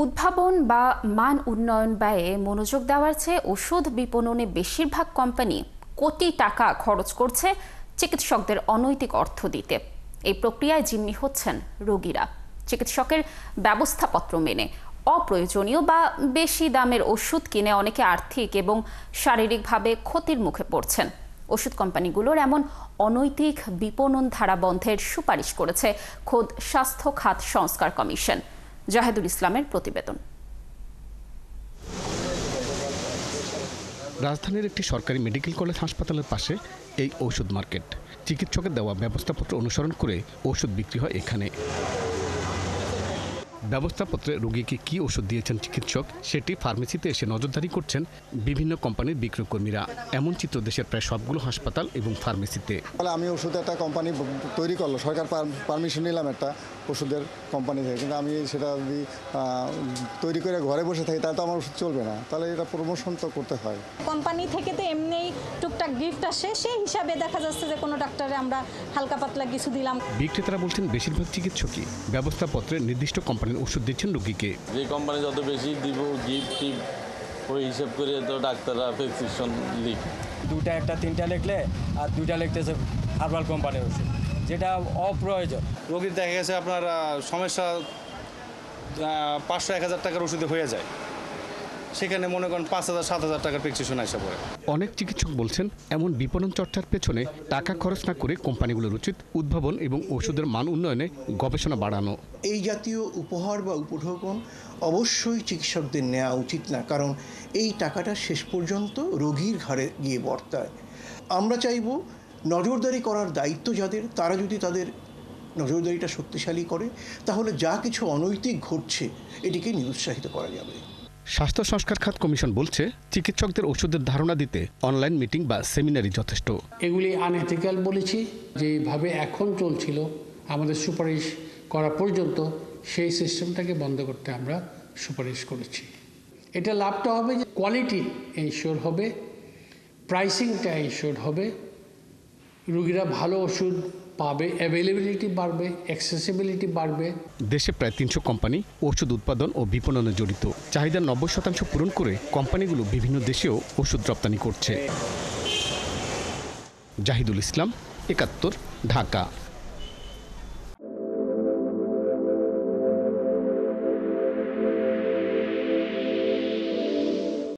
উদ্ভাবন বা মান উন্নয়ন ব্যয়ে মনোযোগ দেওয়ার চেয়ে ওষুধ বিপণনে বেশিরভাগ কোম্পানি কোটি টাকা খরচ করছে চিকিৎসকদের অনৈতিক অর্থ দিতে। এই প্রক্রিয়ায় জিম্মি হচ্ছেন রোগীরা। চিকিৎসকের ব্যবস্থাপত্র মেনে অপ্রয়োজনীয় বা বেশি দামের ওষুধ কিনে অনেকে আর্থিক এবং শারীরিকভাবে ক্ষতির মুখে পড়ছেন। ওষুধ কোম্পানিগুলোর এমন অনৈতিক বিপণন ধারা বন্ধের সুপারিশ করেছে খোদ স্বাস্থ্য খাত সংস্কার কমিশন। জাহেদুল ইসলামের প্রতিবেদন। রাজধানীর একটি সরকারি মেডিকেল কলেজ হাসপাতালের পাশে এই ওষুধ মার্কেট। চিকিৎসকের দেওয়া ব্যবস্থাপত্র অনুসরণ করে ওষুধ বিক্রি হয় এখানে। ব্যবস্থাপত্রে রোগীকে কি ওষুধ দিয়েছেন চিকিৎসক সেটি ফার্মেসিতে এসে নজরদারি করছেন বিভিন্ন কোম্পানির বিক্রয় কর্মীরা। এমন চিত্র দেশের প্রায় সবগুলো হাসপাতাল এবং ফার্মেসিতে। আমি ওষুধ একটা কোম্পানি তৈরি করলো, সরকার পারমিশন নিলাম একটা ওষুধের কোম্পানি থেকে, কিন্তু আমি সেটা যদি তৈরি করে ঘরে বসে থাকি তাহলে তো আমার ওষুধ চলবে না। তাহলে এটা প্রমোশন তো করতে হয়। কোম্পানি থেকে তো এমনিই টুকটাক গিফট আসে, সেই হিসাবে দেখা যাচ্ছে যে কোনো ডাক্তারে আমরা হালকা পাতলা কিছু দিলাম। বিক্রেতারা বলছেন বেশিরভাগ চিকিৎসকই ব্যবস্থাপত্রে নির্দিষ্ট কোম্পানির ওষুধ দিচ্ছেন রোগীকে। যে কোম্পানি যত বেশি দিব গিফট ওই হিসাব করে তো ডাক্তাররা প্রেসক্রিপশন লিখে। দুটা একটা তিনটা লিখলে আর দুইটা লিখতেছে হার্বাল কোম্পানির ওষুধ, যেটা অপ্রয়োজন। রোগীর দেখা গেছে আপনার সমস্যা 500-1000 টাকার ওষুধে হয়ে যায়, সেখানে মনে করেন 5000-7000 টাকার প্রেসক্রিপশন আসে পড়ে। অনেক চিকিৎসক বলছেন এমন বিপণন চর্চার পেছনে টাকা খরচ না করে কোম্পানিগুলোর উচিত উদ্ভাবন এবং ওষুধের মান উন্নয়নে গবেষণা বাড়ানো। এই জাতীয় উপহার বা উপঢৌকন অবশ্যই চিকিৎসকদের নেওয়া উচিত না, কারণ এই টাকাটা শেষ পর্যন্ত রোগীর ঘাড়ে গিয়ে বর্তায়। আমরা চাইব নজরদারি করার দায়িত্ব যাদের, তারা যদি তাদের নজরদারিটা শক্তিশালী করে তাহলে যা কিছু অনৈতিক ঘটছে এটিকে নিরুৎসাহিত করা যাবে। স্বাস্থ্য সংস্কার খাত কমিশন বলছে চিকিৎসকদের ওষুধের ধারণা দিতে অনলাইন মিটিং বা সেমিনারই যথেষ্ট। এগুলি আনএথিক্যাল বলেছি, যেভাবে এখন চলছিল আমাদের সুপারিশ করা পর্যন্ত সেই সিস্টেমটাকে বন্ধ করতে আমরা সুপারিশ করেছি। এটা লাভটা হবে যে কোয়ালিটি এনশিওর হবে, প্রাইসিংটা এনশিওর হবে, রোগীরা ভালো ওষুধ পাবে, অ্যাভেলেবিলিটি বাড়বে, অ্যাক্সেসিবিলিটি বাড়বে। দেশে প্রায় 300 কোম্পানি ওষুধ উৎপাদন ও বিপণনে জড়িত। চাহিদার 90% পূরণ করে কোম্পানিগুলো বিভিন্ন দেশেও ওষুধ রপ্তানি করছে। জাহিদুল ইসলাম, 71, ঢাকা।